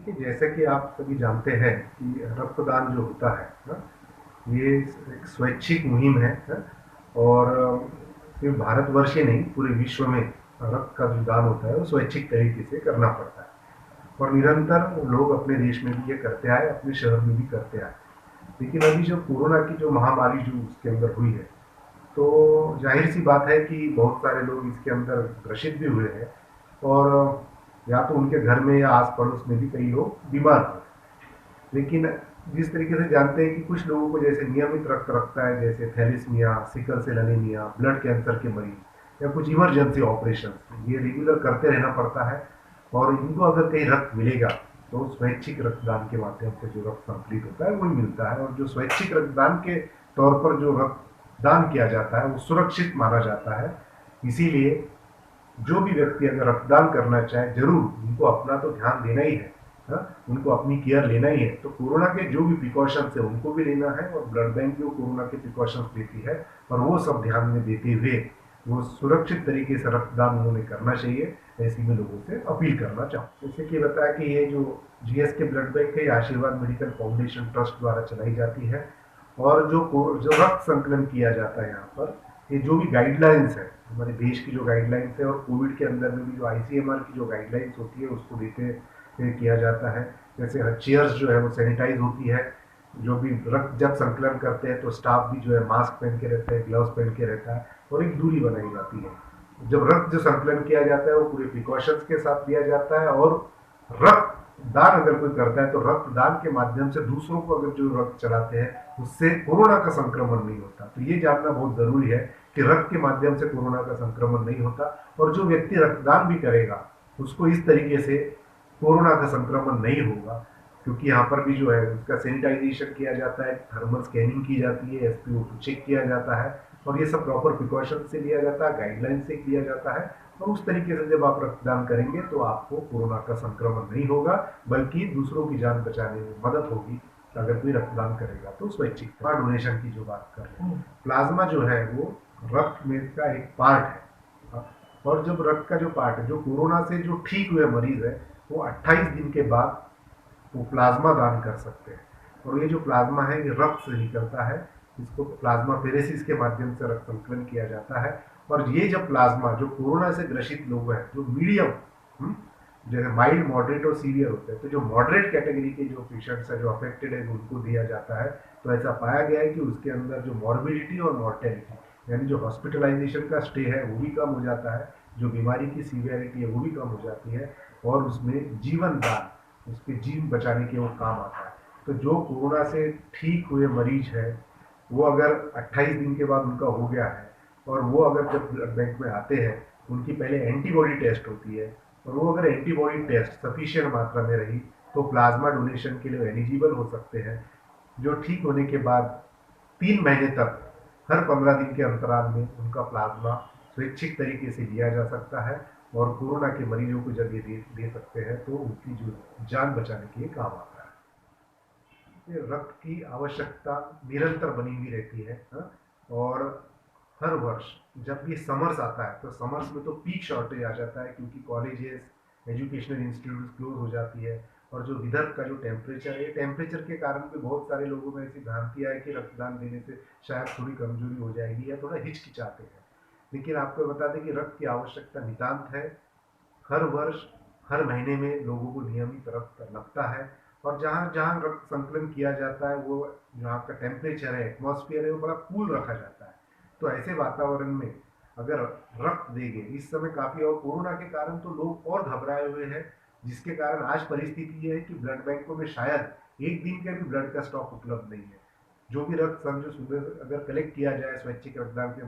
देखिए, जैसे कि आप सभी जानते हैं कि रक्तदान जो होता है ना, ये एक स्वैच्छिक मुहिम है ना? और सिर्फ भारतवर्ष ही नहीं, पूरे विश्व में रक्त का जो दान होता है वो स्वैच्छिक तरीके से करना पड़ता है। और निरंतर लोग अपने देश में भी ये करते आए, अपने शहर में भी करते आए। लेकिन अभी जो कोरोना की जो महामारी जो उसके अंदर हुई है, तो जाहिर सी बात है कि बहुत सारे लोग इसके अंदर ग्रसित भी हुए हैं। और या तो उनके घर में या आस पड़ोस में भी कई लोग बीमार हुए। लेकिन जिस तरीके से जानते हैं कि कुछ लोगों को जैसे नियमित रक्त रखता है, जैसे thalassemia, sickle cell anaemia, blood cancer के मरीज या कुछ इमरजेंसी ऑपरेशन, ये रेगुलर करते रहना पड़ता है। और इनको अगर कहीं रक्त मिलेगा तो स्वैच्छिक रक्तदान के माध्यम से जो रक्त संकलित होता है वही मिलता है। और जो स्वैच्छिक रक्तदान के तौर पर जो रक्तदान किया जाता है वो सुरक्षित माना जाता है। इसीलिए जो भी व्यक्ति अगर रक्तदान करना चाहे, जरूर उनको अपना तो ध्यान देना ही है। उनको अपनी केयर लेना ही है। तो कोरोना के जो भी प्रिकॉशंस है उनको भी लेना है, और ब्लड बैंक जो कोरोना के प्रिकॉशंस देती है और वो सब ध्यान में देते हुए वो सुरक्षित तरीके से रक्तदान उन्होंने करना चाहिए। ऐसी मैं लोगों से अपील करना चाहूँ। जैसे कि बताया कि ये जो जीएसके ब्लड बैंक है, आशीर्वाद मेडिकल फाउंडेशन ट्रस्ट द्वारा चलाई जाती है। और जो रक्त संकलन किया जाता है यहाँ पर, ये जो भी गाइडलाइंस है हमारे देश की, जो गाइडलाइंस है, और कोविड के अंदर में भी जो आईसीएमआर की जो गाइडलाइंस होती है उसको देते किया जाता है। जैसे हर चेयर्स जो है वो सैनिटाइज होती है। जो भी रक्त जब संकलन करते हैं तो स्टाफ भी जो है मास्क पहन के रहता है, ग्लव्स पहन के रहता है, और एक दूरी बनाई जाती है। जब रक्त जो संकलन किया जाता है वो पूरे प्रिकॉशंस के साथ दिया जाता है। और रक्तदान अगर कोई करता है तो रक्तदान के माध्यम से दूसरों को अगर जो रक्त चलाते हैं उससे कोरोना का संक्रमण नहीं होता। तो ये जानना बहुत जरूरी है कि रक्त के माध्यम से कोरोना का संक्रमण नहीं होता। और जो व्यक्ति रक्तदान भी करेगा उसको इस तरीके से कोरोना का संक्रमण नहीं होगा, क्योंकि यहाँ पर भी जो है उसका सैनिटाइजेशन किया जाता है, थर्मल स्कैनिंग की जाती है, एसपीओ2 चेक किया जाता है, और ये सब प्रॉपर प्रिकॉशन से लिया जाता है, गाइडलाइन से किया जाता है। और उस तरीके से जब आप रक्तदान करेंगे तो आपको कोरोना का संक्रमण नहीं होगा, बल्कि दूसरों की जान बचाने में मदद होगी। अगर कोई रक्तदान करेगा तो स्वैच्छिक डोनेशन की जो बात कर रहे हैं, प्लाज्मा जो है वो रक्त में का एक पार्ट है। और जब रक्त का जो पार्ट है, जो कोरोना से जो ठीक हुए मरीज है, वो 28 दिन के बाद वो प्लाज्मा दान कर सकते हैं। और ये जो प्लाज्मा है ये रक्त से निकलता है। इसको प्लाज्मा फेरेसिस के माध्यम से रक्त संकलन किया जाता है। और ये जब प्लाज्मा जो कोरोना से ग्रसित लोग हैं, जो मीडियम, जैसे माइल्ड, मॉडरेट और सीवियर होते हैं, तो जो मॉडरेट कैटेगरी के जो पेशेंट्स है, जो अफेक्टेड है, उनको दिया जाता है। तो ऐसा पाया गया है कि उसके अंदर जो मॉर्बिडिटी और मॉर्टेलिटी, यानी जो हॉस्पिटलाइजेशन का स्टे है वो भी कम हो जाता है, जो बीमारी की सीवियरिटी है वो भी कम हो जाती है, और उसमें जीवन दान, उसके जीवन बचाने के वो काम आता है। तो जो कोरोना से ठीक हुए मरीज है, वो अगर 28 दिन के बाद उनका हो गया है, और वो अगर जब ब्लड बैंक में आते हैं, उनकी पहले एंटीबॉडी टेस्ट होती है, और वो अगर एंटीबॉडी टेस्ट सफिशिएंट मात्रा में रही तो प्लाज्मा डोनेशन के लिए एलिजिबल हो सकते हैं। जो ठीक होने के बाद 3 महीने तक हर 15 दिन के अंतराल में उनका प्लाज्मा स्वैच्छिक तरीके से लिया जा सकता है, और कोरोना के मरीजों को जब ये दे सकते हैं तो उनकी जो जान बचाने के लिए काम आता है। ये रक्त की आवश्यकता निरंतर बनी हुई रहती है, हा? और हर वर्ष जब भी समर्स आता है तो समर्स में तो पीक शॉर्टेज आ जाता है, क्योंकि कॉलेजेस, एजुकेशनल इंस्टीट्यूट क्लोज हो जाती है। और जो विदर्भ का जो टेम्परेचर है, टेम्परेचर के कारण भी बहुत सारे लोगों में ऐसी भ्रांति है कि रक्तदान देने से शायद थोड़ी कमजोरी हो जाएगी, या थोड़ा हिचकिचाते हैं। लेकिन आपको बता दें कि रक्त की आवश्यकता नितांत है। हर वर्ष हर महीने में लोगों को नियमित रक्त लगता है। और जहाँ जहाँ रक्त संकलन किया जाता है, वो जहाँ का टेम्परेचर है, एटमॉस्फेयर है, वो बड़ा कूल रखा जाता है। तो ऐसे वातावरण में अगर रक्त देंगे, इस समय काफी, और कोरोना के कारण तो लोग और घबराए हुए हैं, जिसके कारण आज परिस्थिति ये है कि ब्लड बैंकों में शायद एक दिन का भी ब्लड का स्टॉक उपलब्ध नहीं है। जो भी रक्त समझो सुबह अगर कलेक्ट किया जाए स्वैच्छिक रक्तदान के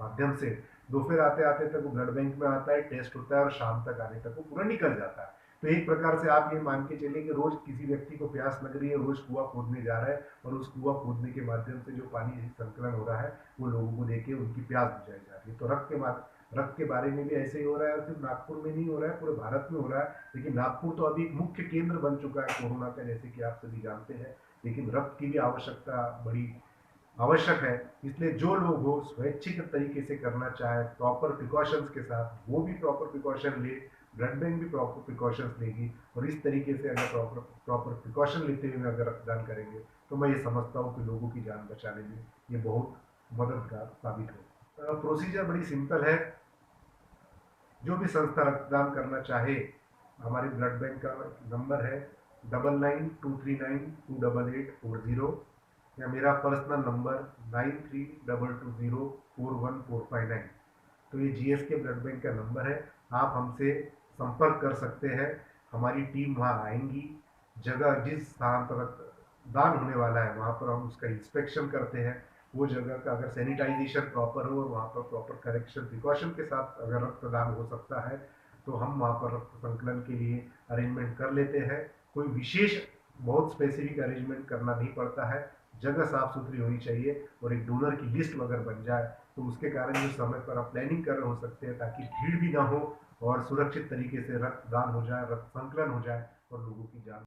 माध्यम से, दोपहर आते आते तक वो ब्लड बैंक में आता है, टेस्ट होता है, और शाम तक आने तक वो पूरा निकल जाता है। तो एक प्रकार से आप ये मान के चलिए कि रोज किसी व्यक्ति को प्यास लग रही है, रोज कुआं खोदने जा रहा है, और उस कुआं खोदने के माध्यम से जो पानी संकलन हो रहा है वो लोगों को देके उनकी प्यास बुझाई जा रही है। तो रक्त के बारे में भी ऐसे ही हो रहा है, और सिर्फ नागपुर में नहीं हो रहा है, पूरे भारत में हो रहा है। लेकिन नागपुर तो अभी एक मुख्य केंद्र बन चुका है कोरोना का, जैसे कि आप सभी जानते हैं। लेकिन रक्त की भी आवश्यकता बड़ी आवश्यक है। इसलिए जो लोग हो स्वैच्छिक तरीके से करना चाहे, प्रॉपर प्रिकॉशंस के साथ, वो भी प्रॉपर प्रिकॉशन ले, ब्लड बैंक भी प्रॉपर प्रिकॉशंस लेगी और इस तरीके से अगर प्रॉपर प्रिकॉशन लेते हुए अगर रक्तदान करेंगे तो मैं ये समझता हूँ कि लोगों की जान बचाने में ये बहुत मददगार साबित हो। प्रोसीजर बड़ी सिंपल है। जो भी संस्था रक्तदान करना चाहे, हमारे ब्लड बैंक का नंबर है 9923928840 या मेरा पर्सनल नंबर 9322041459। तो ये जीएसके ब्लड बैंक का नंबर है। आप हमसे संपर्क कर सकते हैं। हमारी टीम वहाँ आएंगी। जगह जिस स्थान पर दान होने वाला है वहाँ पर हम उसका इंस्पेक्शन करते हैं। वो जगह का अगर सैनिटाइजेशन प्रॉपर हो और वहाँ पर प्रॉपर करेक्शन प्रिकॉशन के साथ अगर रक्तदान हो सकता है तो हम वहाँ पर रक्त संकलन के लिए अरेंजमेंट कर लेते हैं। कोई विशेष बहुत स्पेसिफिक अरेंजमेंट करना नहीं पड़ता है। जगह साफ सुथरी होनी चाहिए और एक डोनर की लिस्ट अगर बन जाए तो उसके कारण जो समय पर आप प्लानिंग कर रहे हो सकते हैं ताकि भीड़ भी ना हो और सुरक्षित तरीके से रक्तदान हो जाए, रक्त संकलन हो जाए और लोगों की जान